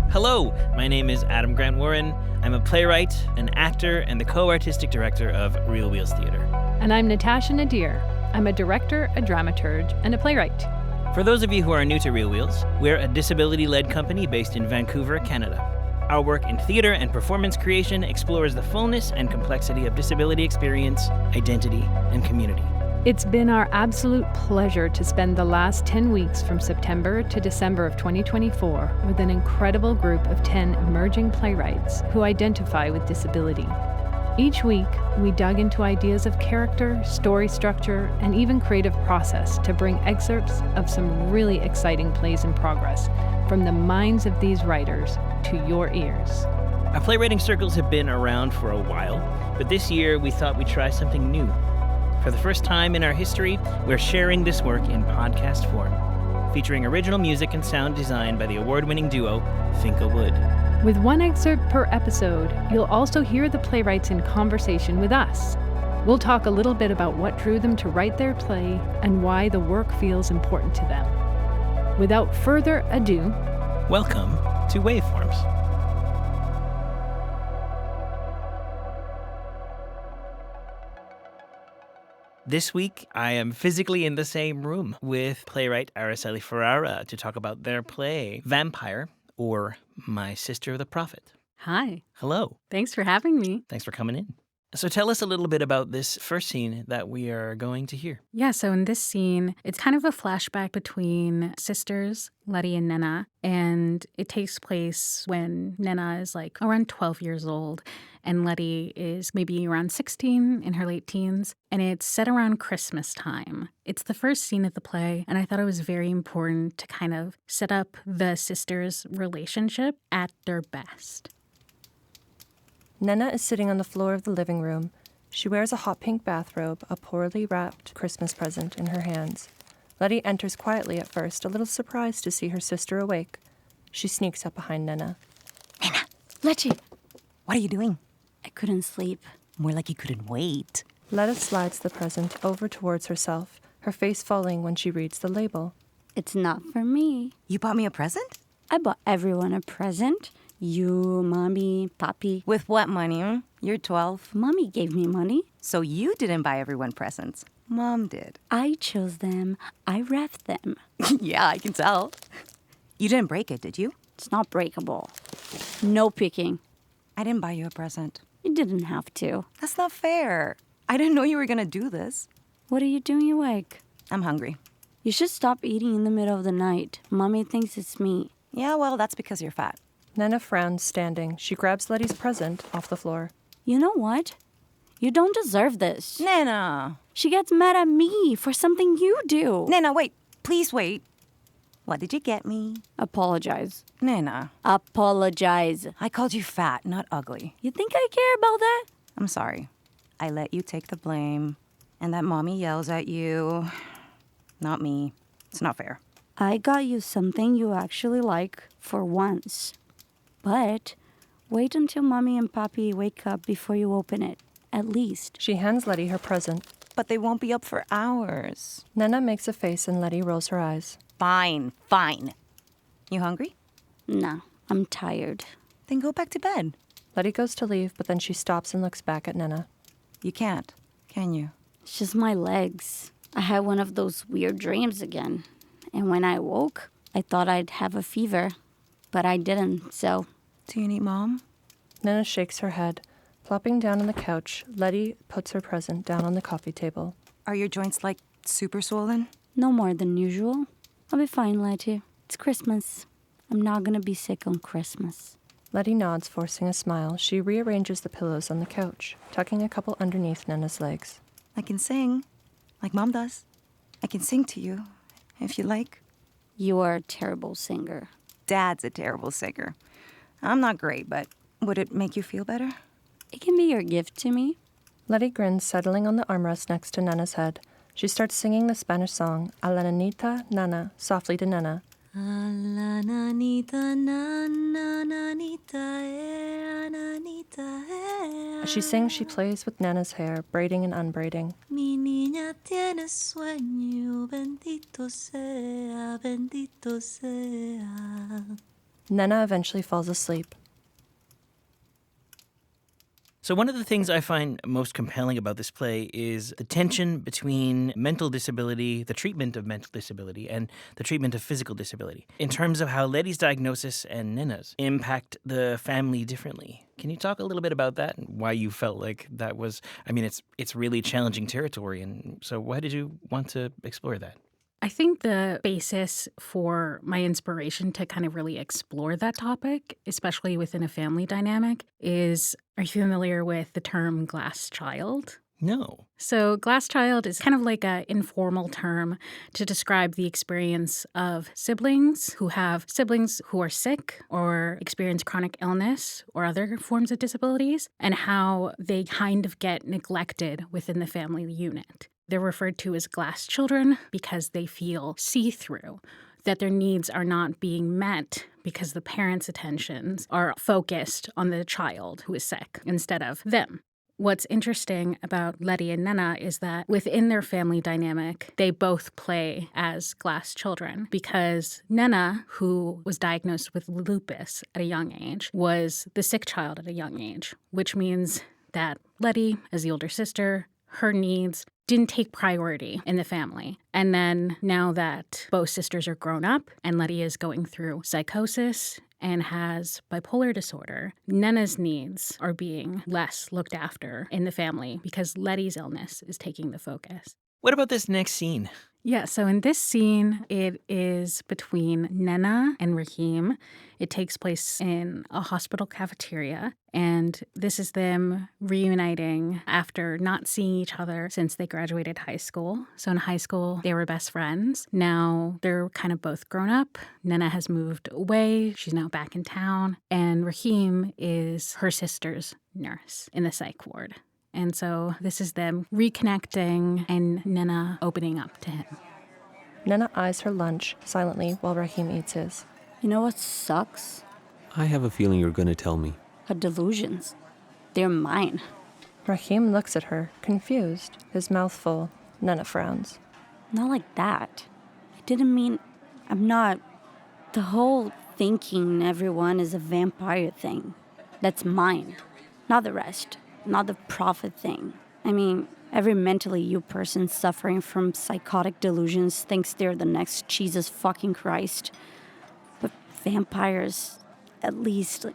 Hello, my name is Adam Grant Warren. I'm a playwright, an actor, and the co-artistic director of Realwheels Theatre. And I'm Natasha Nadir. I'm a director, a dramaturge, and a playwright. For those of you who are new to Realwheels, we're a disability-led company based in Vancouver, Canada. Our work in theater and performance creation explores the fullness and complexity of disability experience, identity, and community. It's been our absolute pleasure to spend the last 10 weeks from September to December of 2024 with an incredible group of 10 emerging playwrights who identify with disability. Each week, we dug into ideas of character, story structure, and even creative process to bring excerpts of some really exciting plays in progress from the minds of these writers to your ears. Our playwriting circles have been around for a while, but this year we thought we'd try something new. For the first time in our history, we're sharing this work in podcast form, featuring original music and sound design by the award-winning duo, Finka Wood. With one excerpt per episode, you'll also hear the playwrights in conversation with us. We'll talk a little bit about what drew them to write their play and why the work feels important to them. Without further ado, welcome to Waveforms. This week, I am physically in the same room with playwright Araceli Ferrara to talk about their play, Vampire, or My Sister the Prophet. Hi. Hello. Thanks for having me. Thanks for coming in. So tell us a little bit about this first scene that we are going to hear. Yeah, so in this scene, it's kind of a flashback between sisters, LETI and Nena, and it takes place when Nena is like around 12 years old and LETI is maybe around 16 in her late teens, and it's set around Christmas time. It's the first scene of the play, and I thought it was very important to kind of set up the sisters' relationship at their best. Nena is sitting on the floor of the living room. She wears a hot pink bathrobe, a poorly wrapped Christmas present in her hands. LETI enters quietly at first, a little surprised to see her sister awake. She sneaks up behind Nena. Nena, LETI, what are you doing? I couldn't sleep. More like you couldn't wait. Letta slides the present over towards herself, her face falling when she reads the label. It's not for me. You bought me a present? I bought everyone a present. You, Mommy, Papi. With what money? You're 12. Mommy gave me money. So you didn't buy everyone presents. Mom did. I chose them. I wrapped them. Yeah, I can tell. You didn't break it, did you? It's not breakable. No picking. I didn't buy you a present. You didn't have to. That's not fair. I didn't know you were going to do this. What are you doing awake? I'm hungry. You should stop eating in the middle of the night. Mommy thinks it's me. Yeah, well, that's because you're fat. Nena frowns, standing. She grabs LETI's present off the floor. You know what? You don't deserve this. Nena. She gets mad at me for something you do. Nena, wait. Please wait. What did you get me? Apologize. Nena. Apologize. I called you fat, not ugly. You think I care about that? I'm sorry. I let you take the blame. And that Mommy yells at you. Not me. It's not fair. I got you something you actually like for once. But wait until Mommy and Papi wake up before you open it, at least. She hands LETI her present. But they won't be up for hours. Nena makes a face and LETI rolls her eyes. Fine, fine. You hungry? No, I'm tired. Then go back to bed. LETI goes to leave, but then she stops and looks back at Nena. You can't, can you? It's just my legs. I had one of those weird dreams again. And when I woke, I thought I'd have a fever. But I didn't, so... Do you need Mom? Nena shakes her head. Plopping down on the couch, LETI puts her present down on the coffee table. Are your joints, like, super swollen? No more than usual. I'll be fine, LETI. It's Christmas. I'm not gonna be sick on Christmas. LETI nods, forcing a smile. She rearranges the pillows on the couch, tucking a couple underneath Nena's legs. I can sing, like Mom does. I can sing to you, if you like. You are a terrible singer. Dad's a terrible singer. I'm not great, but would it make you feel better? It can be your gift to me. LETI grins, settling on the armrest next to Nena's head. She starts singing the Spanish song, A la Nanita Nana, softly to Nena. A la nanita nana, nanita nanita As she sings, she plays with Nena's hair, braiding and unbraiding. Mi niña tiene sueño, bendito sea, bendito sea. Nena eventually falls asleep. So one of the things I find most compelling about this play is the tension between mental disability, the treatment of mental disability, and the treatment of physical disability, in terms of how Leti's diagnosis and Nena's impact the family differently. Can you talk a little bit about that and why you felt like that was, I mean, it's really challenging territory, and so why did you want to explore that? I think the basis for my inspiration to kind of really explore that topic, especially within a family dynamic, is, are you familiar with the term glass child? No. So glass child is kind of like an informal term to describe the experience of siblings who are sick or experience chronic illness or other forms of disabilities, and how they kind of get neglected within the family unit. They're referred to as glass children because they feel see-through, that their needs are not being met because the parents' attentions are focused on the child who is sick instead of them. What's interesting about Leti and Nena is that within their family dynamic, they both play as glass children, because Nena, who was diagnosed with lupus at a young age, was the sick child at a young age, which means that Leti, as the older sister, her needs didn't take priority in the family. And then now that both sisters are grown up and Leti is going through psychosis and has bipolar disorder, Nena's needs are being less looked after in the family because Leti's illness is taking the focus. What about this next scene? Yeah, so in this scene, it is between Nena and Rahim. It takes place in a hospital cafeteria, and this is them reuniting after not seeing each other since they graduated high school. So in high school, they were best friends. Now they're kind of both grown up. Nena has moved away. She's now back in town, and Rahim is her sister's nurse in the psych ward. And so this is them reconnecting and Nena opening up to him. Nena eyes her lunch silently while Rahim eats his. You know what sucks? I have a feeling you're going to tell me. Her delusions. They're mine. Rahim looks at her, confused, his mouth full. Nena frowns. Not like that. I didn't mean... I'm not... The whole thinking everyone is a vampire thing. That's mine. Not the rest. Not the profit thing. I mean, every mentally ill person suffering from psychotic delusions thinks they're the next Jesus fucking Christ. But vampires, at least,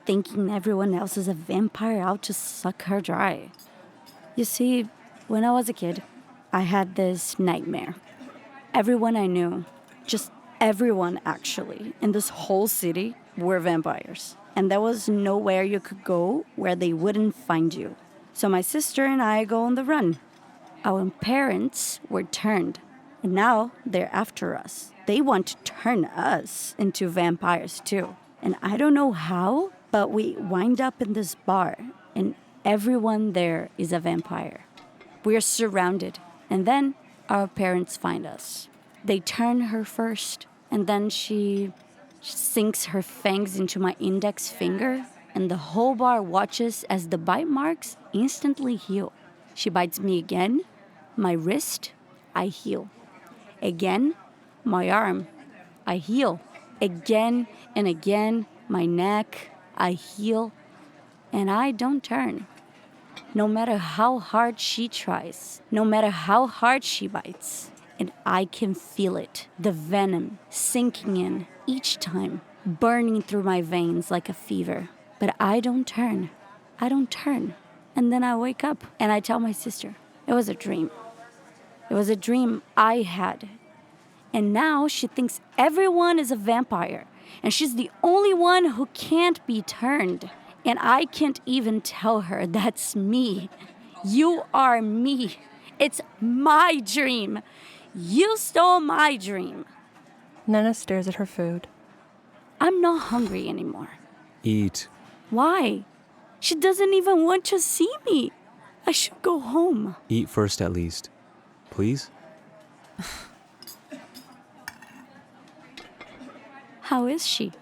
thinking everyone else is a vampire out to suck her dry. You see, when I was a kid, I had this nightmare. Everyone I knew, just everyone actually, in this whole city were vampires. And there was nowhere you could go where they wouldn't find you. So my sister and I go on the run. Our parents were turned, and now they're after us. They want to turn us into vampires too. And I don't know how, but we wind up in this bar, and everyone there is a vampire. We're surrounded, and then our parents find us. They turn her first, and then she sinks her fangs into my index finger, and the whole bar watches as the bite marks instantly heal. She bites me again, my wrist, I heal. Again, my arm, I heal. Again and again, my neck, I heal. And I don't turn. No matter how hard she tries, no matter how hard she bites. And I can feel it, the venom sinking in each time, burning through my veins like a fever. But I don't turn. I don't turn. And then I wake up and I tell my sister, it was a dream. It was a dream I had. And now she thinks everyone is a vampire. And she's the only one who can't be turned. And I can't even tell her that's me. You are me. It's my dream. You stole my dream. Nena stares at her food. I'm not hungry anymore. Eat. Why? She doesn't even want to see me. I should go home. Eat first at least. Please? How is she?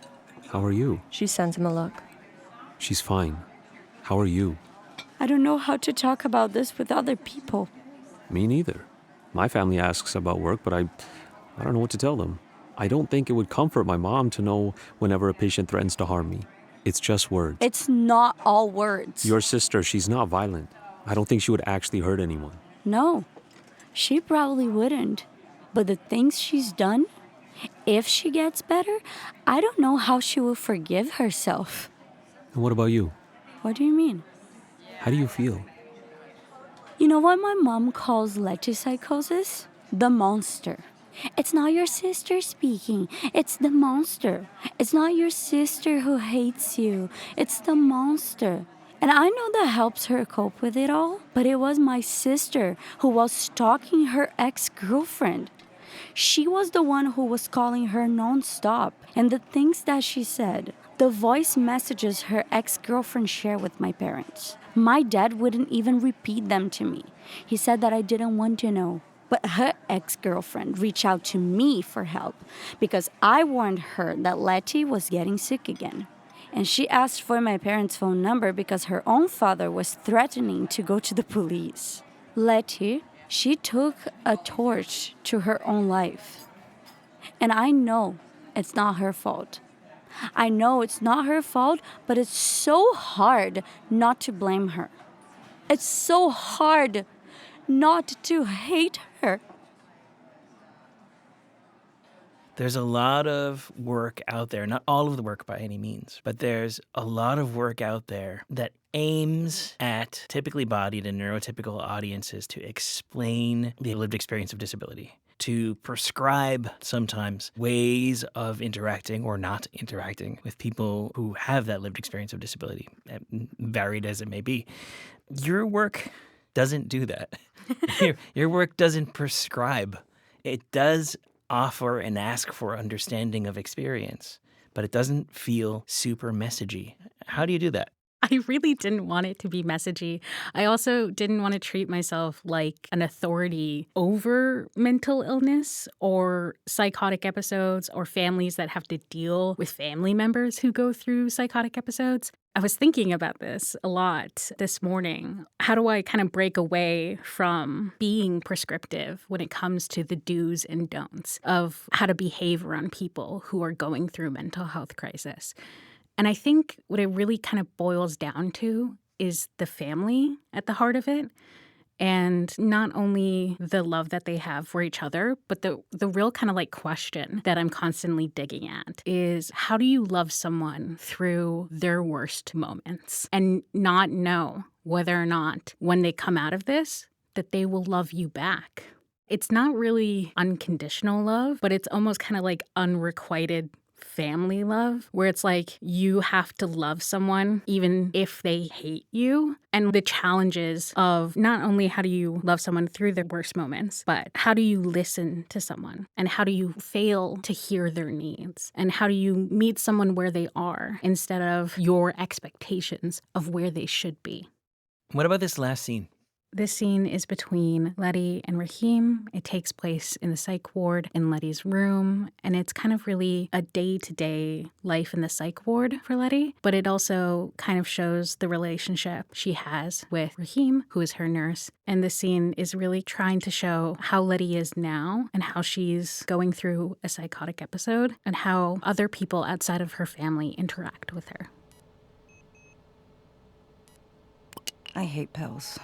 How are you? She sends him a look. She's fine. How are you? I don't know how to talk about this with other people. Me neither. My family asks about work, but I don't know what to tell them. I don't think it would comfort my mom to know whenever a patient threatens to harm me. It's just words. It's not all words. Your sister, she's not violent. I don't think she would actually hurt anyone. No, she probably wouldn't. But the things she's done, if she gets better, I don't know how she will forgive herself. And what about you? What do you mean? How do you feel? You know what my mom calls LETI psychosis? The monster. It's not your sister speaking. It's the monster. It's not your sister who hates you. It's the monster. And I know that helps her cope with it all, but it was my sister who was stalking her ex-girlfriend. She was the one who was calling her non-stop. And the things that she said, the voice messages her ex-girlfriend shared with my parents. My dad wouldn't even repeat them to me. He said that I didn't want to know. But her ex-girlfriend reached out to me for help because I warned her that LETI was getting sick again. And she asked for my parents' phone number because her own father was threatening to go to the police. LETI, she took a torch to her own life. And I know it's not her fault. I know it's not her fault, but it's so hard not to blame her. It's so hard not to hate her. There's a lot of work out there, not all of the work by any means, but there's a lot of work out there that aims at typically bodied and neurotypical audiences to explain the lived experience of disability, to prescribe sometimes ways of interacting or not interacting with people who have that lived experience of disability, varied as it may be. Your work doesn't do that. Your work doesn't prescribe. It does offer and ask for understanding of experience, but it doesn't feel super messagey. How do you do that? I really didn't want it to be messagey. I also didn't want to treat myself like an authority over mental illness or psychotic episodes or families that have to deal with family members who go through psychotic episodes. I was thinking about this a lot this morning. How do I kind of break away from being prescriptive when it comes to the do's and don'ts of how to behave around people who are going through mental health crisis? And I think what it really kind of boils down to is the family at the heart of it. And not only the love that they have for each other, but the real kind of like question that I'm constantly digging at is how do you love someone through their worst moments and not know whether or not when they come out of this that they will love you back? It's not really unconditional love, but it's almost kind of like unrequited family love, where it's like you have to love someone even if they hate you. And the challenges of not only how do you love someone through their worst moments, but how do you listen to someone? And how do you fail to hear their needs? And how do you meet someone where they are instead of your expectations of where they should be? What about this last scene? This scene is between LETI and RAHIM. It takes place in the psych ward in LETI's room, and it's kind of really a day-to-day life in the psych ward for LETI, but it also kind of shows the relationship she has with RAHIM, who is her nurse. And this scene is really trying to show how LETI is now and how she's going through a psychotic episode and how other people outside of her family interact with her. I hate pills.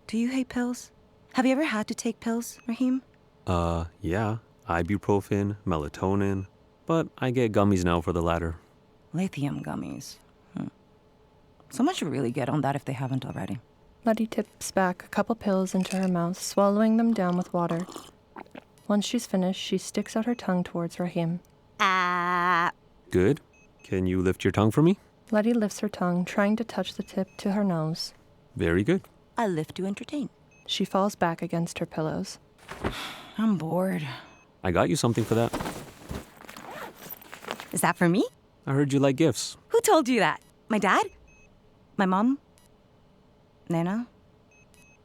Do you hate pills? Have you ever had to take pills, Rahim? Yeah. Ibuprofen, melatonin. But I get gummies now for the latter. Lithium gummies. Someone should really get on that if they haven't already. LETI tips back a couple pills into her mouth, swallowing them down with water. Once she's finished, she sticks out her tongue towards RAHIM. Good. Can you lift your tongue for me? LETI lifts her tongue, trying to touch the tip to her nose. Very good. I live to entertain. She falls back against her pillows. I'm bored. I got you something for that. Is that for me? I heard you like gifts. Who told you that? My dad? My mom? Nena?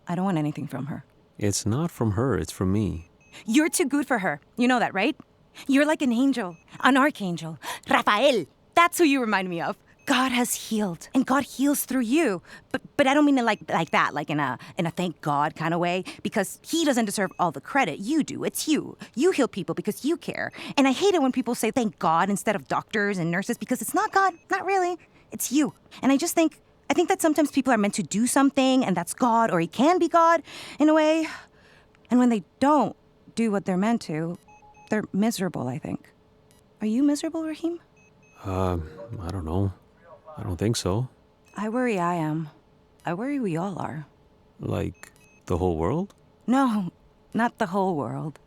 I don't want anything from her. It's not from her, it's from me. You're too good for her. You know that, right? You're like an angel, an archangel. Rafael! That's who you remind me of. God has healed, and God heals through you. But I don't mean it like that, like in a thank God kind of way, because he doesn't deserve all the credit. You do. It's you. You heal people because you care. And I hate it when people say thank God instead of doctors and nurses, because it's not God. Not really. It's you. And I think that sometimes people are meant to do something, and that's God, or he can be God in a way. And when they don't do what they're meant to, they're miserable, I think. Are you miserable, Rahim? I don't know. I don't think so. I worry I am. I worry we all are. Like, the whole world? No, not the whole world.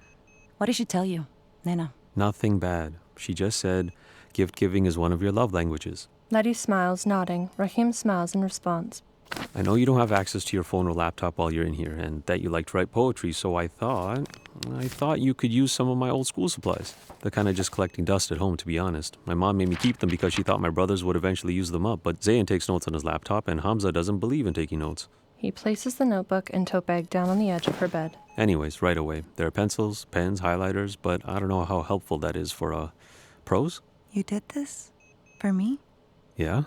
What did she tell you, Nena? Nothing bad. She just said gift giving is one of your love languages. Letty smiles, nodding. Rahim smiles in response. I know you don't have access to your phone or laptop while you're in here, and that you like to write poetry, so I thought you could use some of my old school supplies. They're kind of just collecting dust at home, to be honest. My mom made me keep them because she thought my brothers would eventually use them up, but Zayn takes notes on his laptop, and Hamza doesn't believe in taking notes. He places the notebook and tote bag down on the edge of her bed. Anyways, right away. There are pencils, pens, highlighters, but I don't know how helpful that is for, prose? You did this? For me? Yeah?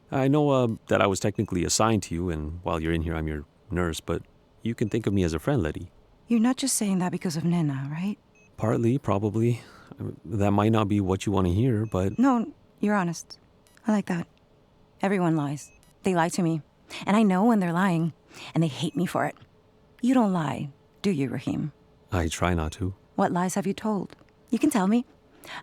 I know that I was technically assigned to you, and while you're in here, I'm your nurse, but you can think of me as a friend, Letty. You're not just saying that because of Nena, right? Partly, probably. That might not be what you want to hear, but... No, you're honest. I like that. Everyone lies. They lie to me. And I know when they're lying, and they hate me for it. You don't lie, do you, Rahim? I try not to. What lies have you told? You can tell me.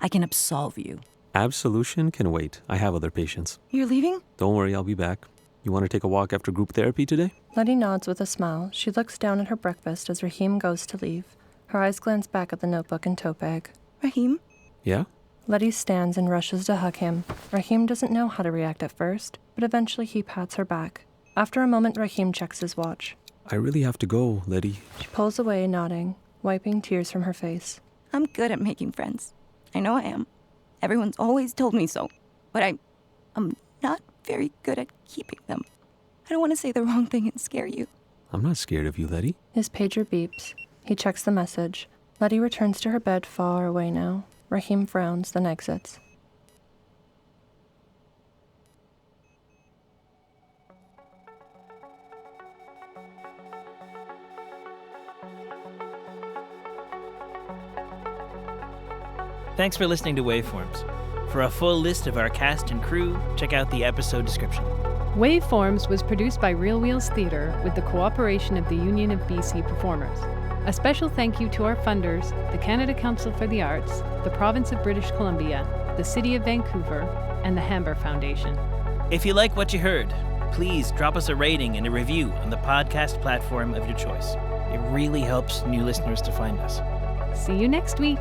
I can absolve you. Absolution can wait. I have other patients. You're leaving? Don't worry, I'll be back. You want to take a walk after group therapy today? Letty nods with a smile. She looks down at her breakfast as Rahim goes to leave. Her eyes glance back at the notebook and tote bag. Rahim? Yeah? Letty stands and rushes to hug him. Rahim doesn't know how to react at first, but eventually he pats her back. After a moment, Rahim checks his watch. I really have to go, Letty. She pulls away, nodding, wiping tears from her face. I'm good at making friends. I know I am. Everyone's always told me so. But I'm not very good at keeping them. I don't want to say the wrong thing and scare you. I'm not scared of you, Letty. His pager beeps. He checks the message. Letty returns to her bed far away now. Rahim frowns, then exits. Thanks for listening to Waveforms. For a full list of our cast and crew, check out the episode description. Waveforms was produced by Realwheels Theatre with the cooperation of the Union of BC Performers. A special thank you to our funders, the Canada Council for the Arts, the Province of British Columbia, the City of Vancouver, and the Hamber Foundation. If you like what you heard, please drop us a rating and a review on the podcast platform of your choice. It really helps new listeners to find us. See you next week.